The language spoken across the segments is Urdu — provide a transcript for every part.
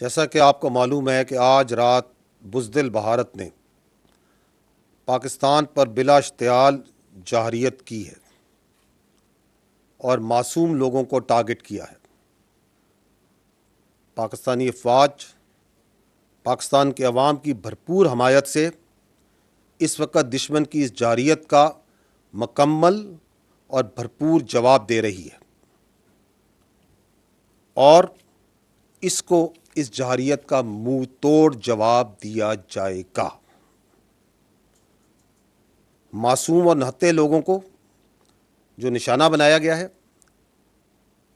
جیسا کہ آپ کو معلوم ہے کہ آج رات بزدل بھارت نے پاکستان پر بلا اشتعال جارحیت کی ہے اور معصوم لوگوں کو ٹارگٹ کیا ہے۔ پاکستانی افواج پاکستان کے عوام کی بھرپور حمایت سے اس وقت دشمن کی اس جارحیت کا مکمل اور بھرپور جواب دے رہی ہے اور اس جارحیت کا منہ توڑ جواب دیا جائے گا۔ معصوم اور نہتے لوگوں کو جو نشانہ بنایا گیا ہے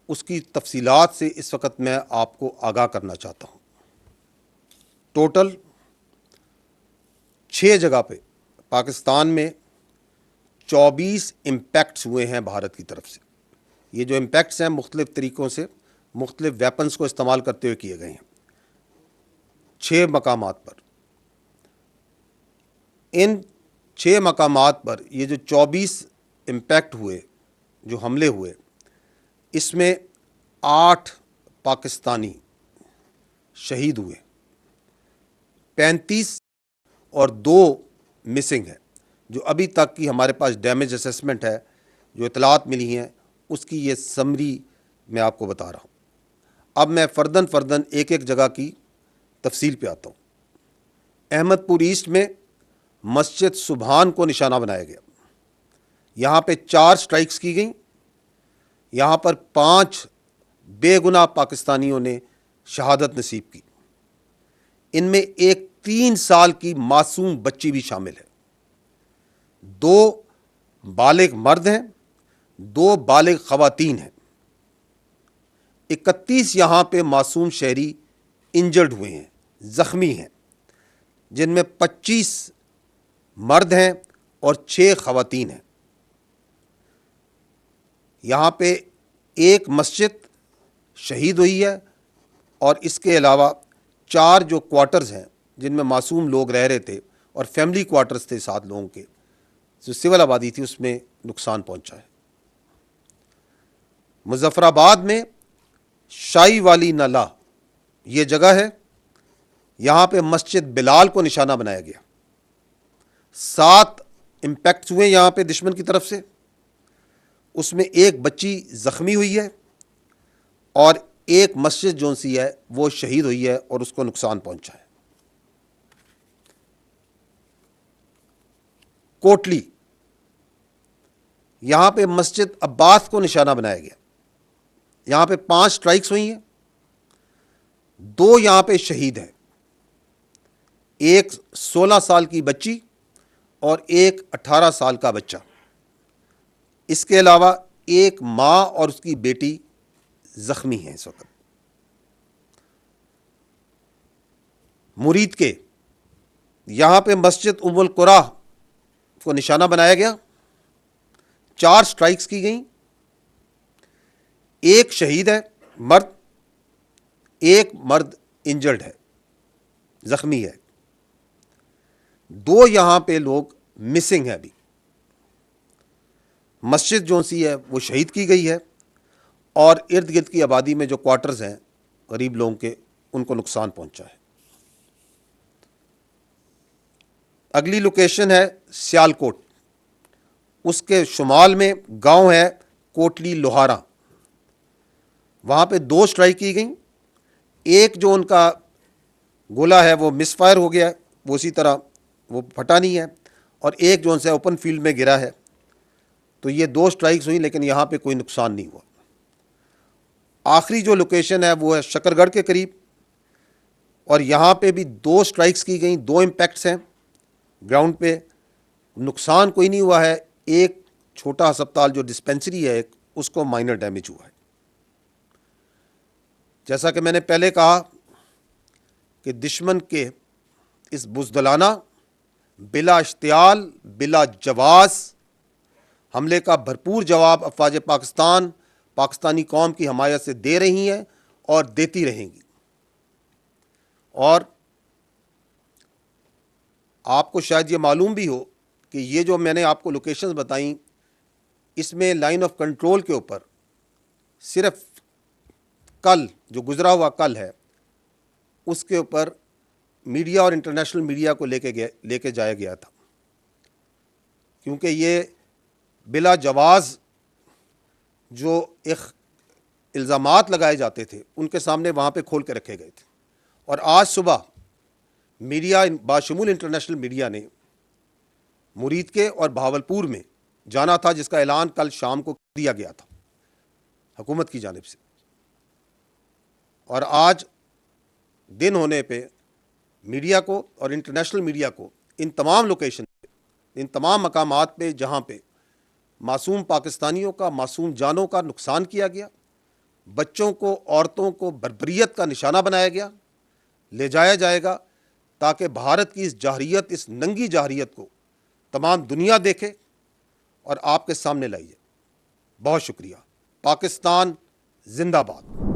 اس کی تفصیلات سے اس وقت میں آپ کو آگاہ کرنا چاہتا ہوں۔ ٹوٹل 6 جگہ پہ پاکستان میں 24 امپیکٹس ہوئے ہیں بھارت کی طرف سے۔ یہ جو امپیکٹس ہیں مختلف طریقوں سے مختلف ویپنز کو استعمال کرتے ہوئے کیے گئے ہیں 6 مقامات پر۔ ان 6 مقامات پر یہ جو 24 امپیکٹ ہوئے، جو حملے ہوئے، اس میں 8 پاکستانی شہید ہوئے، 35 اور 2 مسنگ ہیں۔ جو ابھی تک کی ہمارے پاس ڈیمیج اسیسمنٹ ہے، جو اطلاعات ملی ہیں، اس کی یہ سمری میں آپ کو بتا رہا ہوں۔ اب میں فردن ایک ایک جگہ کی تفصیل پہ آتا ہوں۔ احمد پور ایسٹ میں مسجد سبحان کو نشانہ بنایا گیا۔ یہاں پہ 4 سٹرائکس کی گئیں۔ یہاں پر 5 بے گناہ پاکستانیوں نے شہادت نصیب کی۔ ان میں ایک 3 سال کی معصوم بچی بھی شامل ہے۔ 2 بالغ مرد ہیں، 2 بالغ خواتین ہیں۔ 31 یہاں پہ معصوم شہری انجرڈ ہوئے ہیں، زخمی ہیں، جن میں 25 مرد ہیں اور 6 خواتین ہیں۔ یہاں پہ ایک مسجد شہید ہوئی ہے اور اس کے علاوہ 4 جو کوارٹرز ہیں جن میں معصوم لوگ رہ رہے تھے اور فیملی کوارٹرز تھے 7 لوگوں کے، جو سول آبادی تھی، اس میں نقصان پہنچا ہے۔ مظفر آباد میں شائی والی نالہ یہ جگہ ہے، یہاں پہ مسجد بلال کو نشانہ بنایا گیا۔ 7 امپیکٹس ہوئے یہاں پہ دشمن کی طرف سے، اس میں ایک بچی زخمی ہوئی ہے اور ایک مسجد جو سی ہے وہ شہید ہوئی ہے اور اس کو نقصان پہنچا ہے۔ کوٹلی یہاں پہ مسجد عباس کو نشانہ بنایا گیا۔ یہاں پہ 5 سٹرائکس ہوئی ہیں، 2 یہاں پہ شہید ہیں، ایک 16 سال کی بچی اور ایک 18 سال کا بچہ۔ اس کے علاوہ ایک ماں اور اس کی بیٹی زخمی ہیں اس وقت۔ مرید کے یہاں پہ مسجد ام القریٰ کو نشانہ بنایا گیا، 4 سٹرائکس کی گئیں، ایک شہید ہے مرد، ایک مرد انجرڈ ہے، زخمی ہے، 2 یہاں پہ لوگ مسنگ ہیں ابھی۔ مسجد جو سی ہے وہ شہید کی گئی ہے اور ارد گرد کی آبادی میں جو کوارٹرز ہیں غریب لوگوں کے، ان کو نقصان پہنچا ہے۔ اگلی لوکیشن ہے سیالکوٹ، اس کے شمال میں گاؤں ہے کوٹلی لوہارا، وہاں پہ 2 سٹرائک کی گئیں، ایک جو ان کا گولا ہے وہ مس فائر ہو گیا ہے، وہ اسی طرح وہ پھٹا نہیں ہے، اور ایک جو ان سے اوپن فیلڈ میں گرا ہے۔ تو یہ 2 سٹرائکس ہوئیں لیکن یہاں پہ کوئی نقصان نہیں ہوا۔ آخری جو لوکیشن ہے وہ ہے شکر گڑھ کے قریب، اور یہاں پہ بھی 2 سٹرائکس کی گئیں، 2 امپیکٹس ہیں گراؤنڈ پہ، نقصان کوئی نہیں ہوا ہے۔ ایک چھوٹا ہسپتال جو ڈسپینسری ہے ایک، اس کو مائنر ڈیمیج ہوا ہے۔ جیسا کہ میں نے پہلے کہا کہ دشمن کے اس بزدلانہ، بلا اشتعال، بلا جواز حملے کا بھرپور جواب افواج پاکستان پاکستانی قوم کی حمایت سے دے رہی ہیں اور دیتی رہیں گی۔ اور آپ کو شاید یہ معلوم بھی ہو کہ یہ جو میں نے آپ کو لوکیشنز بتائیں، اس میں لائن آف کنٹرول کے اوپر صرف کل جو گزرا ہوا کل ہے اس کے اوپر میڈیا اور انٹرنیشنل میڈیا کو لے کے جایا گیا تھا، کیونکہ یہ بلا جواز جو الزامات لگائے جاتے تھے ان کے سامنے وہاں پہ کھول کے رکھے گئے تھے۔ اور آج صبح میڈیا باشمول انٹرنیشنل میڈیا نے مرید کے اور بہاولپور میں جانا تھا، جس کا اعلان کل شام کو دیا گیا تھا حکومت کی جانب سے، اور آج دن ہونے پہ میڈیا کو اور انٹرنیشنل میڈیا کو ان تمام لوکیشن پہ، ان تمام مقامات پہ جہاں پہ معصوم پاکستانیوں کا، معصوم جانوں کا نقصان کیا گیا، بچوں کو، عورتوں کو بربریت کا نشانہ بنایا گیا، لے جایا جائے گا، تاکہ بھارت کی اس جارحیت، اس ننگی جارحیت کو تمام دنیا دیکھے اور آپ کے سامنے لائی جائے۔ بہت شکریہ۔ پاکستان زندہ باد۔